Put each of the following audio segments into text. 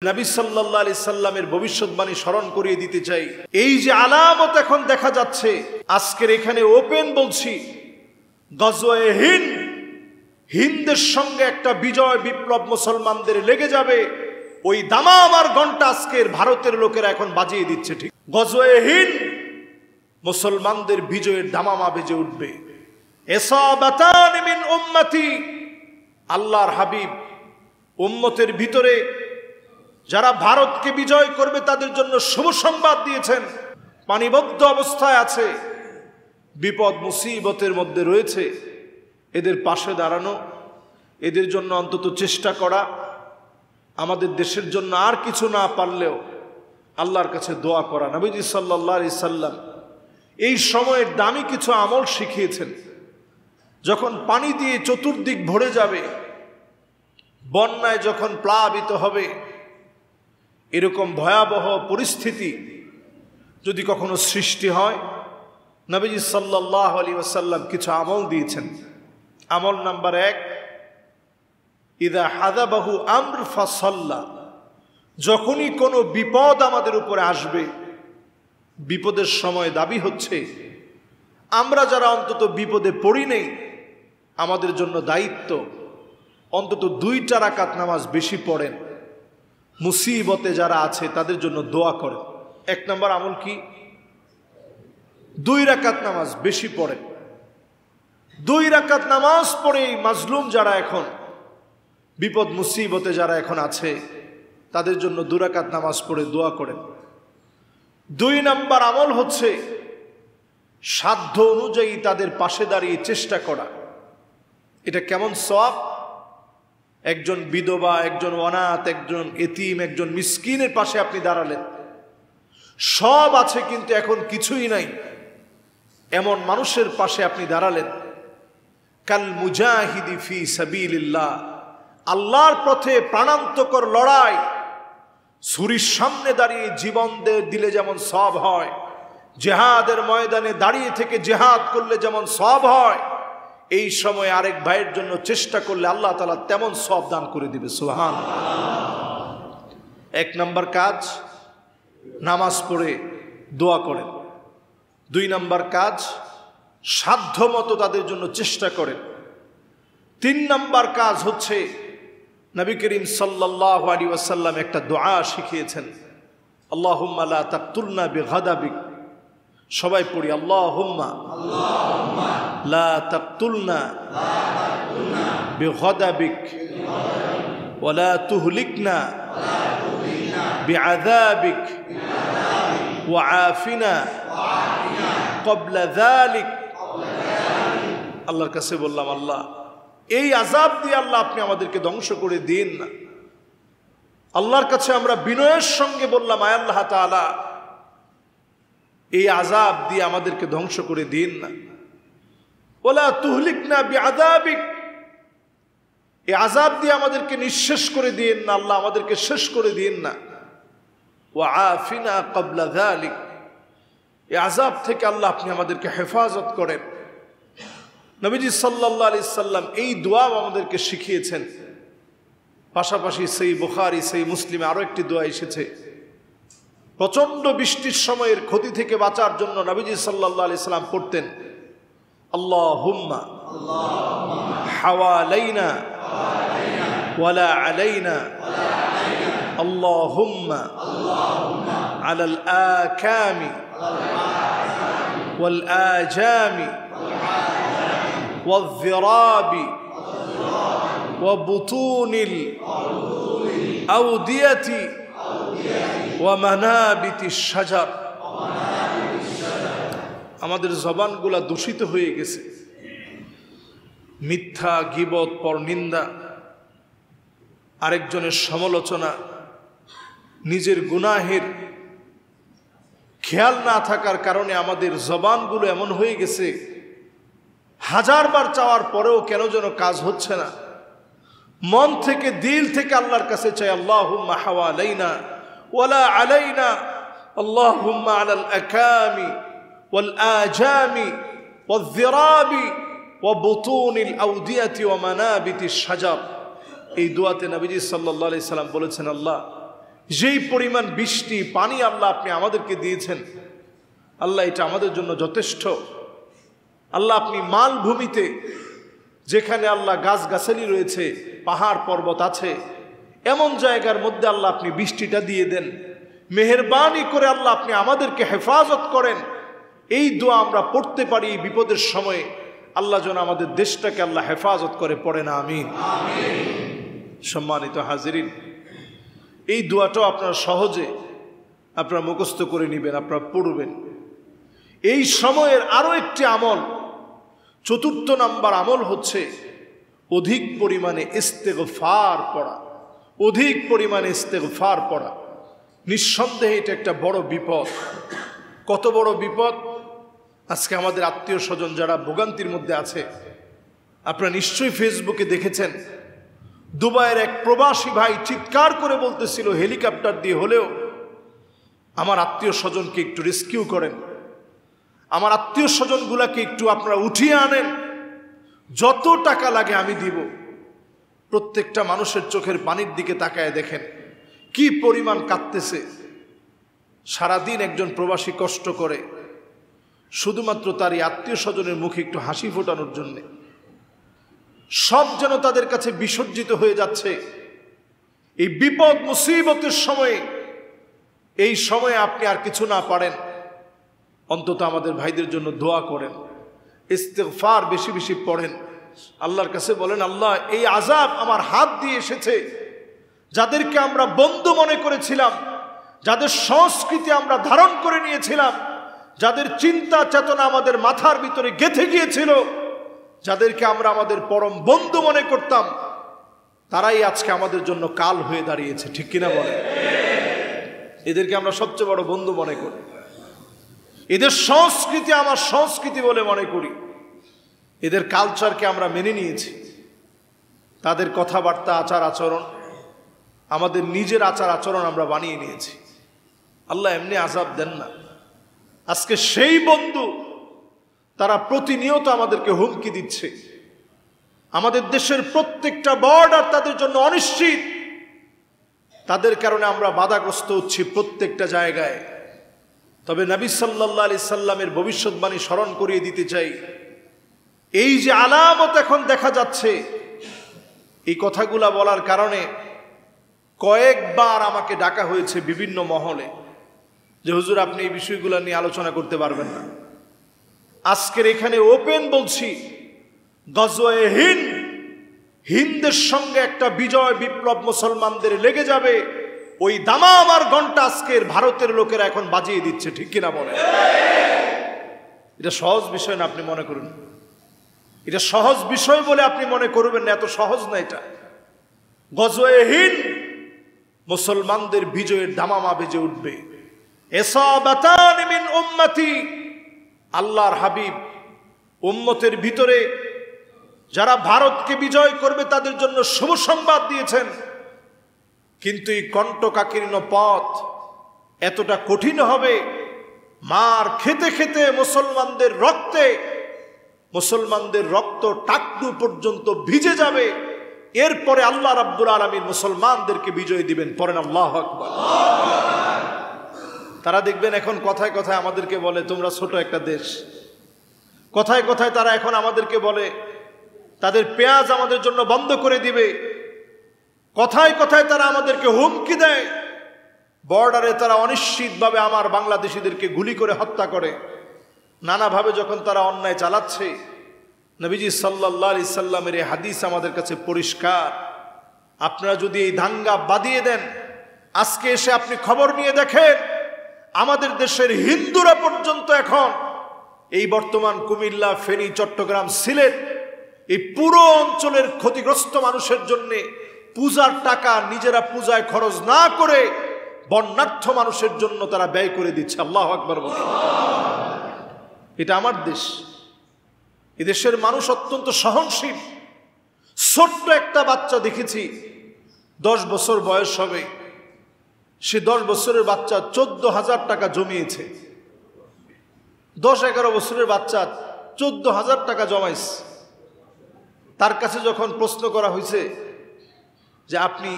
নবী সাল্লাল্লাহু আলাইহি সাল্লামের ভবিষ্যৎবাণী স্মরণ করিয়ে দিতে চাই। এই যে আলামত এখন দেখা যাচ্ছে, আজকের এখানে ওপেন বলছি, গজওয়ে হিন্দ, হিন্দের সঙ্গে একটা বিজয় বিপ্লব মুসলমানদের লেগে যাবে। ওই দামামার ঘন্টা আজকের ভারতের লোকেরা এখন বাজিয়ে দিচ্ছে। ঠিক গজওয়ে হিন্দ, মুসলমানদের বিজয়ের দামামা বেজে উঠবে। ইসাবাতান মিন উম্মতি, আল্লাহর হাবিব উম্মতের ভিতরে যারা ভারতকে বিজয় করবে তাদের জন্য শুভ সংবাদ দিয়েছেন। পানিবদ্ধ অবস্থায় আছে, বিপদ মুসিবতের মধ্যে রয়েছে, এদের পাশে দাঁড়ানো, এদের জন্য অন্তত চেষ্টা করা, আমাদের দেশের জন্য আর কিছু না পারলেও আল্লাহর কাছে দোয়া করা। নবীজি সাল্লাল্লাহু আলাইহি সাল্লাম এই সময়ের দামি কিছু আমল শিখিয়েছেন। যখন পানি দিয়ে চতুর্দিক ভরে যাবে, বন্যায় যখন প্লাবিত হবে, এরকম ভয়াবহ পরিস্থিতি যদি কখনো সৃষ্টি হয়, নবীজি সাল্লাল্লাহু আলাইহি ওয়াসাল্লাম কিছু আমল দিয়েছেন। আমল নাম্বার 1, ইদা হাদাবাহু আমর ফাসাল্লা, যখনই কোনো বিপদ আমাদের উপরে আসবে, বিপদের সময় দাবি হচ্ছে আমরা যারা অন্তত বিপদে পড়ি নেই, আমাদের জন্য দায়িত্ব অন্তত 2 রাকাত নামাজ বেশি পড়েন। মুসিবতে যারা আছে তাদের জন্য দোয়া করেন। 1 নম্বর আমল কি? 2 রাকাত নামাজ বেশি পড়েন। 2 রাকাত নামাজ পড়েই মাজলুম যারা এখন বিপদ মুসিবতে যারা এখন আছে তাদের জন্য 2 রাকাত নামাজ পড়ে দোয়া করেন। 2 নম্বর আমল হচ্ছে সাধ্য অনুযায়ী তাদের পাশে দাঁড়িয়ে চেষ্টা করা। এটা কেমন সওয়াব? একজন বিধবা, একজন অনাথ, একজন এতিম, একজন মিসকিনের পাশে আপনি দাঁড়ালেন, সব আছে কিন্তু এখন কিছুই নাই, এমন মানুষের পাশে আপনি দাঁড়ালেন। কাল মুজাহিদি ফি সাবিলিল্লাহ, আল্লাহর পথে প্রাণান্তকর লড়াই, ছুরির সামনে দাঁড়িয়ে জীবন দিলে যেমন সওয়াব হয়, জিহাদের ময়দানে দাঁড়িয়ে থেকে জিহাদ করলে যেমন সওয়াব হয়, এই সময় আরেক ভাইয়ের জন্য চেষ্টা করলে আল্লাহ তাআলা তেমন সওয়াব দান করে দিবে। সুবহানাল্লাহ। 1 নম্বর কাজ, নামাজ পড়ে দোয়া করেন। 2 নম্বর কাজ, সাধ্যমতো তাদের জন্য চেষ্টা করেন। 3 নম্বর কাজ হচ্ছে নবী করিম সাল্লাল্লাহু আলাইহি ওয়াসাল্লাম একটা দোয়া শিখিয়েছেন, আল্লাহুম্মা লা তাকতুলনা বিগাদাবিক। সবাই পড়ি, আল্লাহুম্মা লা তাকতুলনা বিগাদাবিক ওয়া লা তুহলিকনা বিআযাবিক ওয়া আফিনা ক্বাবলা যালিক। আল্লাহর কাছে বললাম, আল্লাহ এই আযাব দিয়ে আল্লাহ আপনি আমাদেরকে ধ্বংস করে দিন না। আল্লাহর কাছে আমরা বিনয়ের সঙ্গে বললাম, আয় আল্লাহ তাআলা এই আযাব দিয়ে আমাদেরকে ধ্বংস করে দিন না। ওয়ালা তুহলিকনা বিআযাবিক, এই আযাব দিয়ে আমাদেরকে নিঃশেষ করে দিন না, আল্লাহ আমাদেরকে শেষ করে দিন না। ওয়া আফিনা ক্বাবলা যালিক, এই আযাব থেকে আল্লাহ আপনি আমাদেরকে হেফাজত করেন। নবীজি সাল্লাল্লাহু আলাইহি সাল্লাম এই দোয়া আমাদেরকে শিখিয়েছেন। পাশাপাশি সেই বুখারী, সেই মুসলিমে আরো একটি দোয়া এসেছে। প্রচন্ড বৃষ্টির সময়ের ক্ষতি থেকে বাঁচার জন্য নবীজি সাল্লাল্লাহু আলাইহি সাল্লাম পড়তেন, আল্লাহুম্মা হাওয়ালাইনা ওয়ালা আলাইনা, আল্লাহুম্মা আলাল আকামি ওয়াল আজামি والذراب وبطون الأودية ومنابت الشجر। আমাদের জবানগুলা দূষিত হয়ে গেছে, মিথ্যা, গীবত, পরনিন্দা, আরেকজনের সমালোচনা, নিজের গুনাহের খেয়াল না থাকার কারণে আমাদের জবানগুলো এমন হয়ে গেছে, 1000 বার চাওয়ার পরেও কেন যেন কাজ হচ্ছে না। মন থেকে, দিল থেকে আল্লাহর কাছে চাই, আল্লাহুম্মা হাওয়ালাইনা ওয়ালা আলাইনা, আল্লাহুম্মা আলাল আকামি ওয়াল আজামি ওয়াল যিরাবি ওয়া বুতুনিল আউদিয়াতি ওয়া মানাবিতিশ শাজার। এই দোয়াতে নবীজি সাল্লাল্লাহু আলাইহি সাল্লাম বলেছেন, আল্লাহ যেই পরিমাণ বৃষ্টি পানি আল্লাহ আপনি আমাদেরকে দিয়েছেন, আল্লাহ এটা আমাদের জন্য যথেষ্ট। আল্লাহ আপনি মালভূমিতে যেখানে আল্লাহ গাছগাছালি রয়েছে, পাহাড় পর্বত আছে, এমন জায়গার মধ্যে আল্লাহ আপনি বৃষ্টিটা দিয়ে দেন। মেহেরবানি করে আল্লাহ আপনি আমাদেরকে হেফাজত করেন। এই দোয়া আমরা পড়তে পারি এই বিপদের সময়ে। আল্লাহ যেন আমাদের দেশটাকে আল্লাহ হেফাজত করে, পড়ে না আমিন। সম্মানিত হাজিরিন, এই দোয়াটাও আপনারা সহজে আপনারা মুখস্থ করে নেবেন, আপনারা পড়বেন। এই সময়ের আরো একটি আমল, চতুর্থ নাম্বার আমল হচ্ছে অধিক পরিমাণে ইস্তেগফার পড়া। অধিক পরিমাণে ইস্তেগফার পড়া নিঃসন্দেহে এটা একটা বড় বিপদ। কত বড় বিপদ! আজকে আমাদের আত্মীয় স্বজন যারা ভোগান্তির মধ্যে আছে, আপনারা নিশ্চয়ই ফেসবুকে দেখেছেন, দুবাইয়ের এক প্রবাসী ভাই চিৎকার করে বলতেছিল, হেলিকপ্টার দিয়ে হলেও আমার আত্মীয় স্বজনকে একটু রেস্কিউ করেন, আমার আত্মীয় স্বজনগুলাকে একটু আপনারা উঠিয়ে আনেন, যত টাকা লাগে আমি দিব। প্রত্যেকটা মানুষের চোখের পানির দিকে তাকায় দেখেন কি পরিমাণ কাঁদতেছে। সারাদিন একজন প্রবাসী কষ্ট করে শুধুমাত্র তার এই আত্মীয় স্বজনের মুখে একটু হাসি ফোটানোর জন্যে। সব যেন তাদের কাছে বিসর্জিত হয়ে যাচ্ছে এই বিপদ মুসিবতের সময়ে। এই সময়ে আপনি আর কিছু না পারেন, অন্তত আমাদের ভাইদের জন্য দোয়া করেন, ইস্তেগফার বেশি বেশি পড়েন, আল্লাহর কাছে বলেন, আল্লাহ এই আযাব আমার হাত দিয়ে এসেছে, যাদেরকে আমরা বন্ধু মনে করেছিলাম, যাদের সংস্কৃতি আমরা ধারণ করে নিয়েছিলাম, যাদের চিন্তা চেতনা আমাদের মাথার ভিতরে গেঁথে গিয়েছিল, যাদেরকে আমরা আমাদের পরম বন্ধু মনে করতাম, তারাই আজকে আমাদের জন্য কাল হয়ে দাঁড়িয়েছে। ঠিক কিনা বলে? এদেরকে আমরা সবচেয়ে বড় বন্ধু মনে করি, এদের সংস্কৃতি আমার সংস্কৃতি বলে মনে করি, এদের কালচারকে আমরা মেনে নিয়েছি, তাদের কথাবার্তা আচার আচরণ আমাদের নিজের আচার আচরণ আমরা বানিয়ে নিয়েছি। আল্লাহ এমনি আযাব দেন না। আজকে সেই বন্ধু তারা প্রতিনিয়ত আমাদেরকে হুমকি দিচ্ছে। আমাদের দেশের প্রত্যেকটা বর্ডার তাদের জন্য অনিশ্চিত, তাদের কারণে আমরা বাধাগ্রস্ত হচ্ছি প্রত্যেকটা জায়গায়। তবে নবী সাল্লাল্লাহু আলাইহি সাল্লামের ভবিষ্যৎবাণী স্মরণ করিয়ে দিতে চাই। এই যে আলামত এখন দেখা যাচ্ছে, এই কথাগুলা বলার কারণে কয়েকবার আমাকে ডাকা হয়েছে বিভিন্ন মহলে যে হুজুর আপনি এই বিষয়গুলো নিয়ে আলোচনা করতে পারবেন না। আজকের এখানে ওপেন বলছি, গজওয়ে হিন্দ, হিন্দের সঙ্গে একটা বিজয় বিপ্লব মুসলমানদের লেগে যাবে। ওই দামামার ঘন্টা আজকের ভারতের লোকেরা এখন বাজিয়ে দিচ্ছে। ঠিক কিনা বলে? এটা সহজ বিষয় না আপনি মনে করুন, এটা সহজ বিষয় বলে আপনি মনে করবেন না, এত সহজ না এটা। গজওয়ে হিন্দ, মুসলমানদের বিজয়ের দামামা বেজে উঠবে। ইসাবাতান মিন উম্মতি, আল্লাহর হাবিব উম্মতের ভিতরে যারা ভারতকে বিজয় করবে তাদের জন্য শুভ সংবাদ দিয়েছেন। কিন্তু এই কণ্টকাকীর্ণ পথ এতটা কঠিন হবে, মার খেতে খেতে মুসলমানদের রক্ত টাকটু পর্যন্ত ভিজে যাবে। এরপরে আল্লাহ রাব্বুল আলামিন মুসলমানদেরকে বিজয় দিবেন। পড়েন আল্লাহু আকবার। তারা দেখবেন এখন কথায় কথায় আমাদেরকে বলে তোমরা ছোট একটা দেশ। কথায় কথায় তারা এখন আমাদেরকে বলে তাদের পেঁয়াজ আমাদের জন্য বন্ধ করে দিবে। কথায় কথায় তারা আমাদেরকে হুমকি দেয়। বর্ডারে তারা অনিশ্চিতভাবে আমার বাংলাদেশিদেরকে গুলি করে হত্যা করে। নানাভাবে যখন তারা অন্যায় চালাচ্ছে, নবীজি সাল্লাল্লাহু আলাইহি সাল্লামের এই হাদিস আমাদের কাছে পরিষ্কার। আপনারা যদি এই দাঙ্গা বাদিয়ে দেন, আজকে এসে আপনি খবর নিয়ে দেখেন আমাদের দেশের হিন্দুরা পর্যন্ত এখন এই বর্তমান কুমিল্লা, ফেনী, চট্টগ্রাম, সিলেট এই পুরো অঞ্চলের ক্ষতিগ্রস্ত মানুষের জন্য পূজার টাকা নিজেরা পূজায় খরচ না করে বন্যার্থ মানুষের জন্য তারা ব্যয় করে দিচ্ছে। আল্লাহু আকবার বলে। এটা আমার দেশ। এদেশের মানুষ অত্যন্ত সহনশীল। ছোট্ট একটা বাচ্চা দেখেছি 10 বছর বয়স হবে, সে 10 বছরের বাচ্চা 14,000 টাকা জমিয়েছে। 10-11 বছরের বাচ্চা 14,000 টাকা জমাইছে। তার কাছে যখন প্রশ্ন করা হয়েছে যে আপনি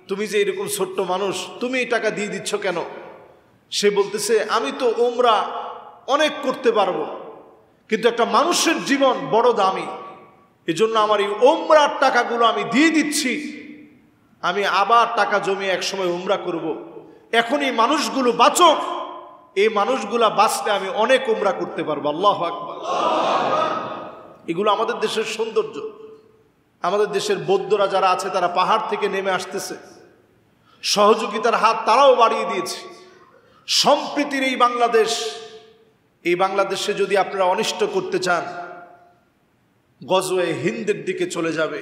তুমি যে এরকম ছোট্ট মানুষ, তুমি এই টাকা দিয়ে দিচ্ছ কেন? সে বলতেছে, আমি তো উমরা অনেক করতে পারবো, কিন্তু একটা মানুষের জীবন বড় দামি, এজন্য আমার এই উমরার টাকাগুলো আমি দিয়ে দিচ্ছি। আমি আবার টাকা জমিয়ে একসময় উমরা করব। এখন এই মানুষগুলো বাঁচক, এই মানুষগুলা বাঁচলে আমি অনেক উমরা করতে পারবো। আল্লাহু আকবার। এগুলো আমাদের দেশের সৌন্দর্য। আমাদের দেশের বৌদ্ধরা যারা আছে তারা পাহাড় থেকে নেমে আসতেছে, সহযোগিতার হাত তারাও বাড়িয়ে দিয়েছে। সম্প্রীতির এই বাংলাদেশ, এই বাংলাদেশে যদি আপনারা অনিষ্ট করতে চান, গজওয়ে হিন্দের দিকে চলে যাবে।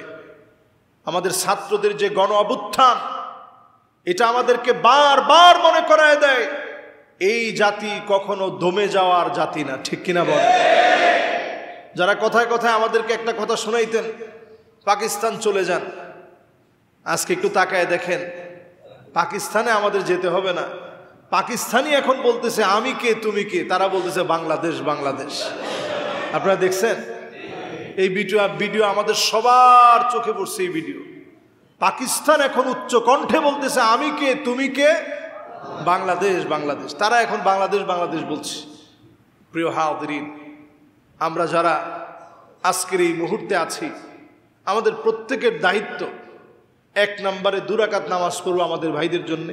আমাদের ছাত্রদের যে গণ অভ্যুত্থান, এটা আমাদেরকে বারবার মনে করায় দেয় এই জাতি কখনো দমে যাওয়ার জাতি না। ঠিক কিনা বল? যারা কথায় কথায় আমাদেরকে একটা কথা শোনাইতেন, পাকিস্তান চলে যান, আজকে একটু তাকায় দেখেন, পাকিস্তানে আমাদের যেতে হবে না। পাকিস্তানি এখন বলতেছে আমি কে তুমি কে, তারা বলতেছে বাংলাদেশ বাংলাদেশ। আপনারা দেখছেন এই ভিডিও আমাদের সবার চোখে পড়ছে। এই ভিডিও পাকিস্তান এখন উচ্চ কণ্ঠে বলতেছে আমি কে তুমি কে, বাংলাদেশ বাংলাদেশ। তারা এখন বাংলাদেশ বাংলাদেশ বলছে। প্রিয় হাজিরিন, আমরা যারা আজকের এই মুহূর্তে আছি, আমাদের প্রত্যেকের দায়িত্ব, 1 নম্বরে 2 রাকাত নামাজ পড়ব আমাদের ভাইদের জন্য।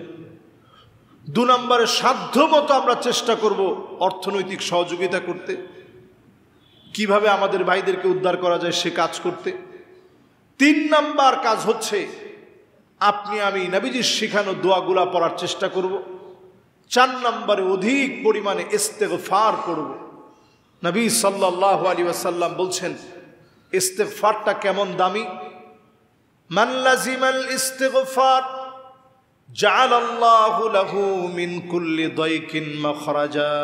2 নম্বরে সাধ্যমতো আমরা চেষ্টা করব অর্থনৈতিক সহযোগিতা করতে, কিভাবে আমাদের ভাইদেরকে উদ্ধার করা যায় সে কাজ করতে। 3 নম্বর কাজ হচ্ছে আপনি আমি নবীজির শিখানো দোয়াগুলা পড়ার চেষ্টা করব। 4 নম্বরে অধিক পরিমাণে ইস্তেগফার করব। নবী সাল্লাল্লাহু আলাইহি ওয়াসাল্লাম বলছেন ইস্তেগফারটা কেমন দামি। মান লাজিমাল ইস্তিগফার জাআলাল্লাহু লাহু মিন কুল্লি দাইকিন মাখরাজা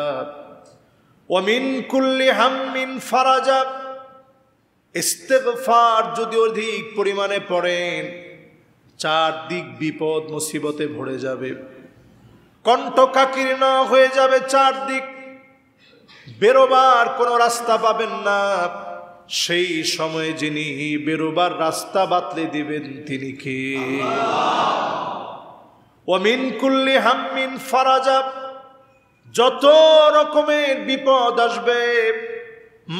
ওয়া মিন কুল্লি হাম্মিন ফারাজা। ইস্তিগফার যদি অধিক পরিমাণে পড়েন, 4 দিক বিপদ মুসিবতে ভরে যাবে, কণ্ঠকাকীর্ণ হয়ে যাবে 4 দিক, বেরোবার কোনো রাস্তা পাবেন না। সেই সময়ে যিনি বেরোবার রাস্তা বাতলে দিবেন তিনি কে? ওয়া মিন কুল্লি হাম্মিন ফারাজা। যত রকমের বিপদ আসবে,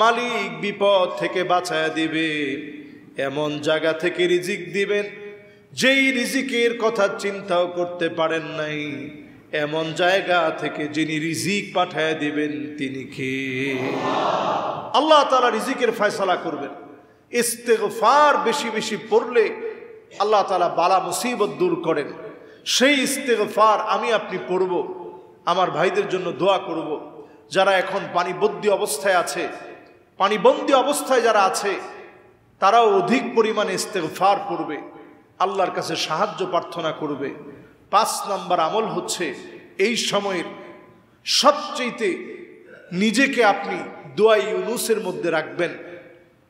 মালিক বিপদ থেকে বাঁচায় দিবে। এমন জায়গা থেকে রিজিক দিবেন যেই রিজিকের কথা চিন্তাও করতে পারেন নাই, এমন জায়গা থেকে যিনি রিজিক পাঠায় দিবেন তিনি কে? আল্লাহ তাআলা রিজিকের ফয়সালা করবেন। ইস্তেগফার বেশি বেশি পড়লে আল্লাহ তাআলা বালা মুসিবত দূর করেন। সেই ইস্তেগফার আমি আপনি পড়ব, আমার ভাইদের জন্য দোয়া করব। যারা এখন পানিবন্দী অবস্থায় আছে, পানিবন্দী অবস্থায় যারা আছে, তারাও অধিক পরিমাণে ইস্তেগফার করবে, আল্লাহর কাছে সাহায্য প্রার্থনা করবে। 5 নম্বর আমল হচ্ছে এই সময়ের সবচেয়ে নিজেকে আপনি দোয়া ইউনুসের মধ্যে রাখবেন।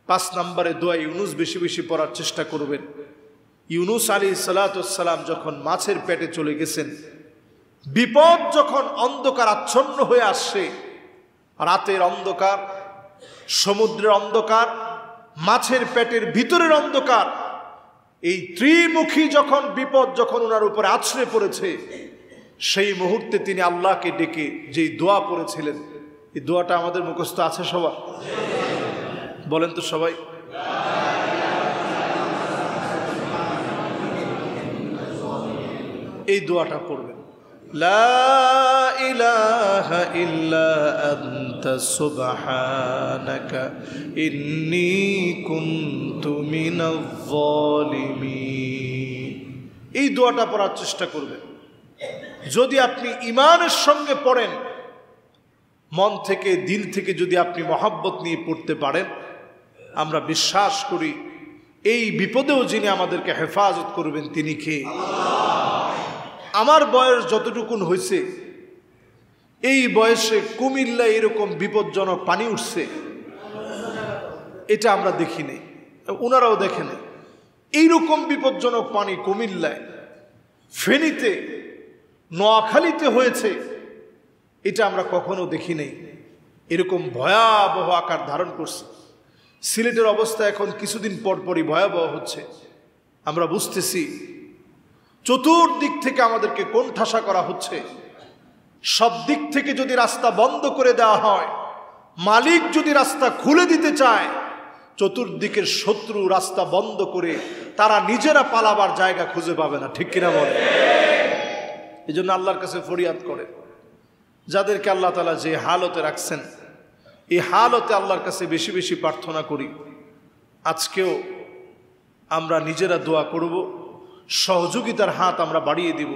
5 নম্বরে দোয়া ইউনুস বেশি বেশি পড়ার চেষ্টা করবেন। ইউনুস আলাইহিস সালাম যখন মাছের পেটে চলে গেছেন, বিপদ যখন অন্ধকার আচ্ছন্ন হয়ে আসছে, রাতের অন্ধকার, সমুদ্রের অন্ধকার, মাছের পেটের ভিতরের অন্ধকার, এই ত্রিমুখী যখন বিপদ যখন ওনার উপরে আছড়ে পড়েছে, সেই মুহূর্তে তিনি আল্লাহকে ডেকে যেই দোয়া পড়েছিলেন, এই দোয়াটা আমাদের মুখস্থ আছে সবার? বলেন তো সবাই। এই দোয়াটা পড়বেন, লা ইলাহা ইল্লা আনতা সুবহানাকা ইন্নী কুনতু মিনাজ জালিমিন। এই দোয়াটা পড়ার চেষ্টা করবেন। যদি আপনি ঈমানের সঙ্গে পড়েন, মন থেকে দিল থেকে যদি আপনি মহব্বত নিয়ে পড়তে পারেন, আমরা বিশ্বাস করি এই বিপদেও যিনি আমাদেরকে হেফাজত করবেন তিনি কে? আমার বয়স যতটুকুন হয়েছে, এই বয়সে কুমিল্লায় এরকম বিপজ্জনক পানি উঠছে এটা আমরা দেখিনি, ওনারাও দেখেনি। এইরকম বিপজ্জনক পানি কুমিল্লায়, ফেনীতে, নোয়াখালীতে হয়েছে, এটা আমরা কখনো দেখি নাই। এরকম ভয়াবহ আকার ধারণ করছে। সিলেটের অবস্থা এখন কিছুদিন পর পরই ভয়াবহ হচ্ছে। আমরা বুঝতেছি চতুর্দিক থেকে আমাদেরকে কোণঠাসা করা হচ্ছে। সব দিক থেকে যদি রাস্তা বন্ধ করে দেওয়া হয়, মালিক যদি রাস্তা খুলে দিতে চায়, চতুর্দিকের শত্রু রাস্তা বন্ধ করে তারা নিজেরা পালাবার জায়গা খুঁজে পাবে না। ঠিক কিনা বলে? এই জন্য আল্লাহর কাছে ফরিয়াদ করে, যাদেরকে আল্লাহ তাআলা যে হালতে রাখছেন, এই হালতে আল্লাহর কাছে বেশি বেশি প্রার্থনা করি। আজকেও আমরা নিজেরা দোয়া করব, সহযোগিতার হাত আমরা বাড়িয়ে দিব।